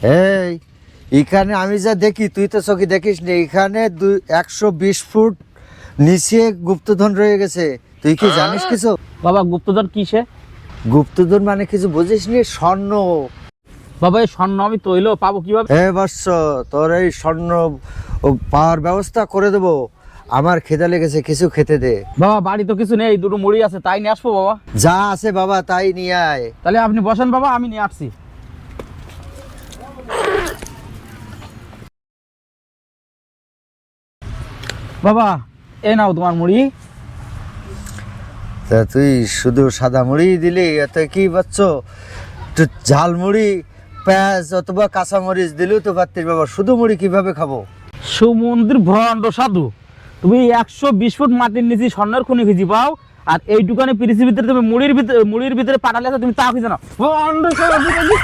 এই এখানে আমি যা দেখি তুই তো চোখে দেখিস নি, এখানে 120 ফুট নিচে গুপ্তধন রয়ে গেছে। তুই কি জানিস কিছু? বাবা গুপ্তধন কিসে? গুপ্তধন মানে কিছু বুঝিস নি? স্বর্ণ। বাবা এই স্বর্ণ আমি তৈল পাবো কিভাবে? বৎস, তোর এই স্বর্ণ পাওয়ার ব্যবস্থা করে দেবো। আমার খিদে লেগেছে, কিছু খেতে দে। বাবা বাড়ি তো কিছু নেই, দুটো মুড়ি আছে, তাই নিয়ে আসবো বাবা। যা আছে বাবা তাই নিয়ে আয়। তাহলে আপনি বসেন বাবা, আমি নিয়ে আসছি। বাবা এই নাও তোমার মুড়ি। তা তুই শুধু সাদা মুড়ি দিলি, এত কি পাচ্ছ? একটু ঝাল মুড়ি, পেঁয়াজ অথবা কাঁচা মরিচ দিলেও তো পারতিস বাবা। শুধু মুড়ি কিভাবে খাবো? সমুদ্র ভ্রণ্ড সাধু, তুমি 120 ফুট মাটির নিচে স্বর্ণের খনি খুঁজি পাও, আর এই দোকানে পৃথিবীর ভিতরে তুমি মুড়ির ভিতরে পাঠালে তুমি তা খুঁজে নাও। ভ্রণ্ড সাধু।